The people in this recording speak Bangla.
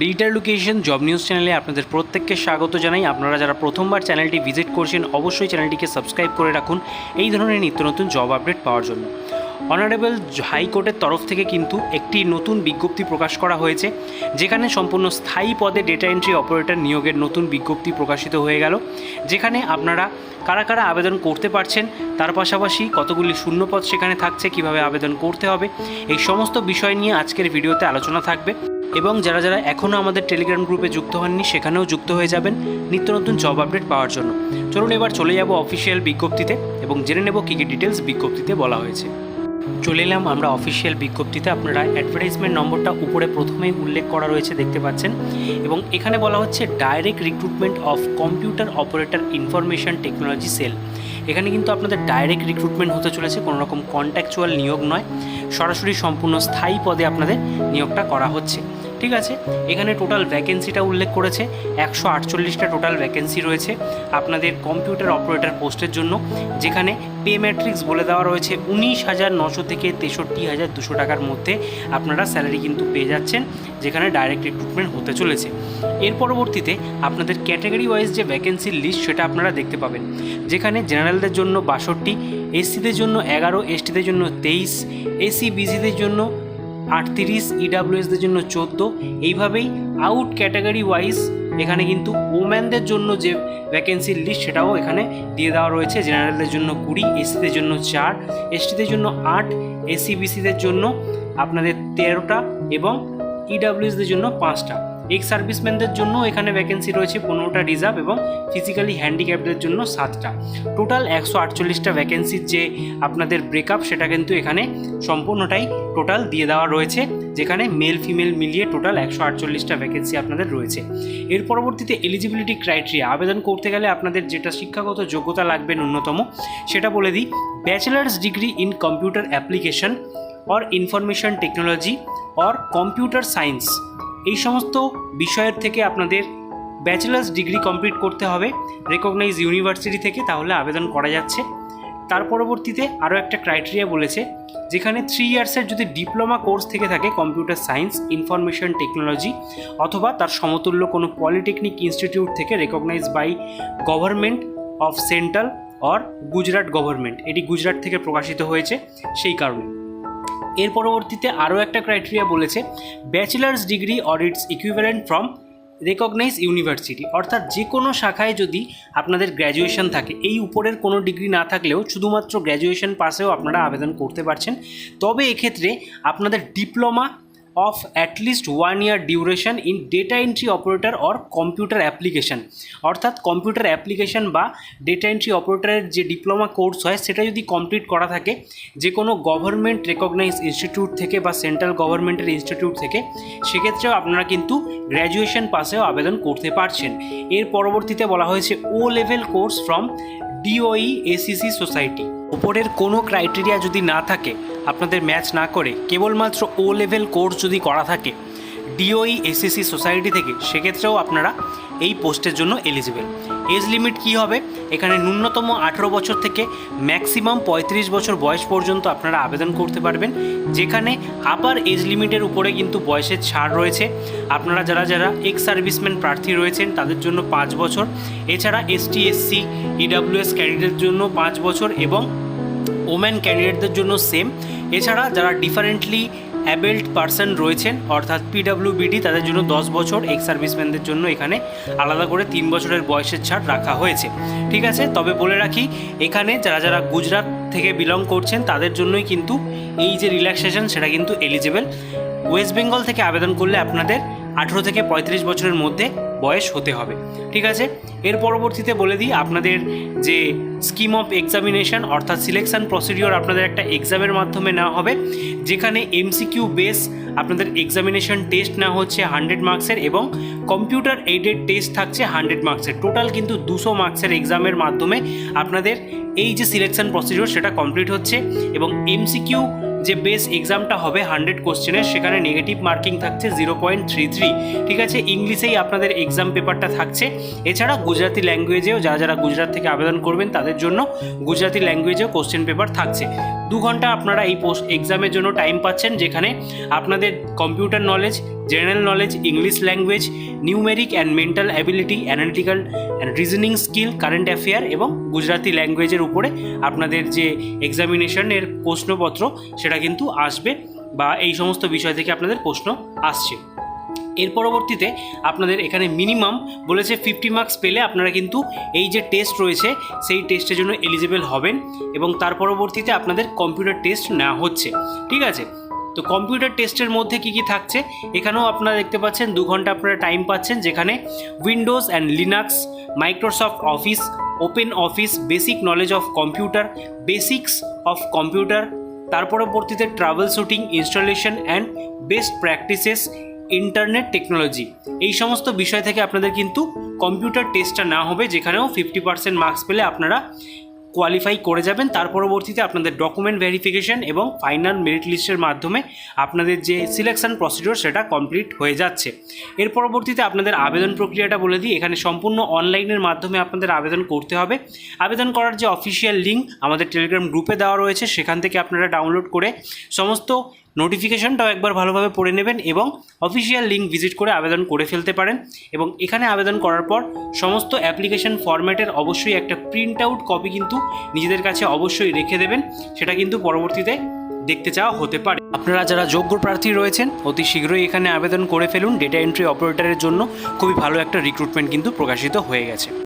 ডিজিটাল এডুকেশন জব নিউজ চ্যানেলে আপনাদের প্রত্যেককে স্বাগত জানাই। আপনারা যারা প্রথমবার চ্যানেলটি ভিজিট করছেন অবশ্যই চ্যানেলটিকে সাবস্ক্রাইব করে রাখুন এই ধরনের নিত্য নতুন জব আপডেট পাওয়ার জন্য। অনারেবল হাইকোর্টের তরফ থেকে কিন্তু একটি নতুন বিজ্ঞপ্তি প্রকাশ করা হয়েছে, যেখানে সম্পূর্ণ স্থায়ী পদে ডেটা এন্ট্রি অপারেটর নিয়োগের নতুন বিজ্ঞপ্তি প্রকাশিত হয়ে গেল, যেখানে আপনারা কারা কারা আবেদন করতে পারছেন, তার পাশাপাশি কতগুলি শূন্যপদ সেখানে থাকছে, কিভাবে আবেদন করতে হবে, এই সমস্ত বিষয় নিয়ে আজকের ভিডিওতে আলোচনা থাকবে। এবং যারা যারা এখনও আমাদের টেলিগ্রাম গ্রুপে যুক্ত হননি সেখানেও যুক্ত হয়ে যাবেন নিত্য নতুন জব আপডেট পাওয়ার জন্য। চলুন এবার চলে যাব অফিসিয়াল বিজ্ঞপ্তিতে এবং জেনে নেব কী কী ডিটেলস বিজ্ঞপ্তিতে বলা হয়েছে। চলে এলাম আমরা অফিসিয়াল বিজ্ঞপ্তিতে। আপনারা অ্যাডভার্টাইজমেন্ট নম্বরটা উপরে প্রথমেই উল্লেখ করা রয়েছে দেখতে পাচ্ছেন, এবং এখানে বলা হচ্ছে direct recruitment of computer operator information technology cell. এখানে কিন্তু আপনাদের ডাইরেক্ট রিক্রুটমেন্ট হতে চলেছে, কোনো রকম কন্ট্যাকচুয়াল নিয়োগ নয়, সরাসরি সম্পূর্ণ স্থায়ী পদে আপনাদের নিয়োগটা করা হচ্ছে। ঠিক আছে, এখানে টোটাল ভ্যাকেন্সিটা উল্লেখ করেছে 148টা টোটাল ভ্যাকেন্সি রয়েছে আপনাদের কম্পিউটার অপারেটর পোস্টের জন্য, যেখানে পে ম্যাট্রিক্স বলে দেওয়া রয়েছে 19,900 থেকে 63,200 টাকার মধ্যে আপনারা স্যালারি কিন্তু পেয়ে যাচ্ছেন, যেখানে ডাইরেক্ট রিক্রুটমেন্ট হতে চলেছে। এর পরবর্তীতে আপনাদের ক্যাটাগরি ওয়াইজ যে ভ্যাকেন্সির লিস্ট সেটা আপনারা দেখতে পাবেন, যেখানে জেনারেলদের জন্য 62, এসসিদের জন্য 11, এসটিদের জন্য 23, এসসি বিসিদের জন্য 38, ইডাব্লিউএসদের জন্য 14, এইভাবেই আউট ক্যাটাগরি ওয়াইজ এখানে কিন্তু ওম্যানদের জন্য যে ভ্যাকেন্সির লিস্ট সেটাও এখানে দিয়ে দেওয়া রয়েছে। জেনারেলদের জন্য 20, এসসিদের জন্য 4, এসটিদের জন্য 8, এসসি বিসিদের জন্য আপনাদের 13টা এবং ইডাব্লিউএসদের জন্য 5টা। এক্স সার্ভিসম্যানদের জন্য এখানে ভ্যাকেন্সি রয়েছে 15টা রিজার্ভ এবং ফিজিক্যালি হ্যান্ডিক্যাপদের জন্য 7টা। টোটাল 148টা ভ্যাকেন্সির যে আপনাদের ব্রেকআপ সেটা কিন্তু এখানে সম্পূর্ণটাই টোটাল দিয়ে দেওয়া রয়েছে, যেখানে মেল ফিমেল মিলিয়ে টোটাল 148টা ভ্যাকেন্সি আপনাদের রয়েছে। এর পরবর্তীতে এলিজিবিলিটি ক্রাইটেরিয়া, আবেদন করতে গেলে আপনাদের যেটা শিক্ষাগত যোগ্যতা লাগবে ন্যূনতম সেটা বলে দিই। Bachelor's degree in computer application or information technology or computer science, এই সমস্ত বিষয়ের থেকে আপনাদের ব্যাচেলার্স ডিগ্রি কমপ্লিট করতে হবে রেকগনাইজ ইউনিভার্সিটি থেকে, তাহলে আবেদন করা যাচ্ছে। তার পরবর্তীতে আরও একটা ক্রাইটেরিয়া বলেছে, যেখানে 3 ইয়ার্সের যদি ডিপ্লোমা কোর্স থেকে থাকে কম্পিউটার সায়েন্স, ইনফরমেশন টেকনোলজি অথবা তার সমতুল্য কোনো পলিটেকনিক ইনস্টিটিউট থেকে recognize by government of central or Gujarat government, এটি গুজরাট থেকে প্রকাশিত হয়েছে সেই কারণে। এর পরবর্তীতে আরও একটা ক্রাইটেরিয়া বলেছে, bachelor's degree or its equivalent from recognize university, অর্থাৎ যে কোনো শাখায় যদি আপনাদের গ্র্যাজুয়েশন থাকে, এই উপরের কোনো ডিগ্রি না থাকলেও শুধুমাত্র গ্র্যাজুয়েশন পাসেও আপনারা আবেদন করতে পারছেন। তবে এক্ষেত্রে আপনাদের diploma of at least 1 year duration in data entry operator or computer application, অর্থাৎ কম্পিউটার অ্যাপ্লিকেশন বা ডেটা এন্ট্রি অপারেটরের যে ডিপ্লোমা কোর্স হয় সেটা যদি কমপ্লিট করা থাকে যে কোনো গভর্নমেন্ট রেকগনাইজ ইনস্টিটিউট থেকে বা সেন্ট্রাল গভর্নমেন্টের ইনস্টিটিউট থেকে, সেক্ষেত্রেও আপনারা কিন্তু গ্র্যাজুয়েশন পাসেও আবেদন করতে পারছেন। এর পরবর্তীতে বলা হয়েছে O level course from DOEACC society. ওপরের কোনো ক্রাইটেরিয়া যদি না থাকে, আপনাদের ম্যাচ না করে কেবলমাত্র ও লেভেল কোর্স যদি করা থাকে ডিওই এসিসি সোসাইটি থেকে, সেক্ষেত্রেও আপনারা এই পোস্টের জন্য এলিজিবল। এজ লিমিট কী হবে, এখানে ন্যূনতম 18 বছর থেকে ম্যাক্সিমাম 35 বছর বয়স পর্যন্ত আপনারা আবেদন করতে পারবেন, যেখানে আপার এজ লিমিটের উপরে কিন্তু বয়সের ছাড় রয়েছে। আপনারা যারা যারা এক্স সার্ভিসম্যান প্রার্থী রয়েছেন তাদের জন্য 5 বছর, এছাড়া এসটি এসসি ইডাব্লিউএস ক্যান্ডিডেটের জন্য 5 বছর এবং ওমেন ক্যান্ডিডেটদের জন্য সেম। এছাড়া যারা ডিফারেন্টলি অ্যাবেল্ড পারসন রয়েছেন অর্থাৎ পিডাব্লিউবিডি তাদের জন্য 10 বছর, এক্স সার্ভিসম্যানদের জন্য এখানে আলাদা করে 3 বছরের বয়সের ছাড় রাখা হয়েছে। ঠিক আছে, তবে বলে রাখি এখানে যারা যারা গুজরাট থেকে বিলং করছেন তাদের জন্যই কিন্তু এই যে রিল্যাক্সেশন সেটা কিন্তু এলিজিবল। ওয়েস্ট বেঙ্গল থেকে আবেদন করলে আপনাদের 18 থেকে 35 বছরের মধ্যে বয়স হতে হবে। ঠিক আছে, এর পরবর্তীতে বলে দিই আপনাদের যে স্কিম অফ এক্সামিনেশন অর্থাৎ সিলেকশন প্রসিডিওর আপনাদের একটা এক্সামের মাধ্যমে নেওয়া হবে, যেখানে এমসিকিউ বেস আপনাদের এক্সামিনেশন টেস্ট নেওয়া হচ্ছে 100 মার্কসের এবং কম্পিউটার এইডেড টেস্ট থাকছে 100 মার্কসের। টোটাল কিন্তু 200 মার্কসের এক্সামের মাধ্যমে আপনাদের এই যে সিলেকশন প্রসিডিওর সেটা কমপ্লিট হচ্ছে। এবং এমসিকিউ যে বেস এক্সামটা হবে 100 কোশ্চেনের, সেখানে নেগেটিভ মার্কিং থাকছে 0.33। ঠিক আছে, ইংলিশেই আপনাদের এক্সাম পেপারটা থাকছে। এছাড়া গুজরাটি ল্যাঙ্গুয়েজেও যারা যারা গুজরাট থেকে আবেদন করবেন তাদের জন্য গুজরাটি ল্যাঙ্গুয়েজেও কোশ্চেন পেপার থাকছে। 2 ঘন্টা আপনারা এই এক্সামের জন্য টাইম পাচ্ছেন, যেখানে আপনাদের computer knowledge, general knowledge, English language, numeric and mental ability, analytical and reasoning skill, current affair এবং গুজরাটি ল্যাঙ্গুয়েজের উপরে আপনাদের যে এক্সামিনেশনের প্রশ্নপত্র সেটা কিন্তু আসবে, বা এই সমস্ত বিষয় থেকে আপনাদের প্রশ্ন আসছে। এর পরবর্তীতে আপনাদের এখানে মিনিমাম বলেছে 50 মার্কস পেলে আপনারা কিন্তু এই যে টেস্ট রয়েছে সেই টেস্টের জন্য এলিজিবল হবেন, এবং তার পরবর্তীতে আপনাদের কম্পিউটার টেস্ট নেওয়া হচ্ছে। ঠিক আছে, তো কম্পিউটার টেস্টের মধ্যে কী কী থাকছে এখানেও আপনারা দেখতে পাচ্ছেন 2 ঘন্টা আপনারা টাইম পাচ্ছেন, যেখানে Windows and Linux, Microsoft office, open office, basic knowledge of computer, basics of computer, তার পরবর্তীতে travel shooting, installation and best practices, internet technology, এই সমস্ত বিষয় থেকে আপনাদের কিন্তু কম্পিউটার টেস্টটা না হবে, যেখানেও 50% মার্কস পেলে আপনারা কোয়ালিফাই করে যাবেন। তার পরবর্তীতে আপনাদের ডকুমেন্ট ভেরিফিকেশন এবং ফাইনাল মেরিট লিস্টের মাধ্যমে আপনাদের যে সিলেকশন প্রসিডিওর সেটা কমপ্লিট হয়ে যাচ্ছে। এর পরবর্তীতে আপনাদের আবেদন প্রক্রিয়াটা বলে দিই। এখানে সম্পূর্ণ অনলাইনের মাধ্যমে আপনাদের আবেদন করতে হবে। আবেদন করার যে অফিসিয়াল লিঙ্ক আমাদের টেলিগ্রাম গ্রুপে দেওয়া রয়েছে, সেখান থেকে আপনারা ডাউনলোড করে সমস্ত নোটিফিকেশনটাও একবার ভালোভাবে পড়ে নেবেন এবং অফিসিয়াল লিঙ্ক ভিজিট করে আবেদন করে ফেলতে পারেন। এবং এখানে আবেদন করার পর সমস্ত অ্যাপ্লিকেশন ফরম্যাটের অবশ্যই একটা প্রিন্ট আউট কপি কিন্তু নিজেদের কাছে অবশ্যই রেখে দেবেন, সেটা কিন্তু পরবর্তীতে দেখতে চাওয়া হতে পারে। আপনারা যারা যোগ্য প্রার্থী রয়েছেন অতি শীঘ্রই এখানে আবেদন করে ফেলুন। ডেটা এন্ট্রি অপারেটরের জন্য খুবই ভালো একটা রিক্রুটমেন্ট কিন্তু প্রকাশিত হয়ে গেছে।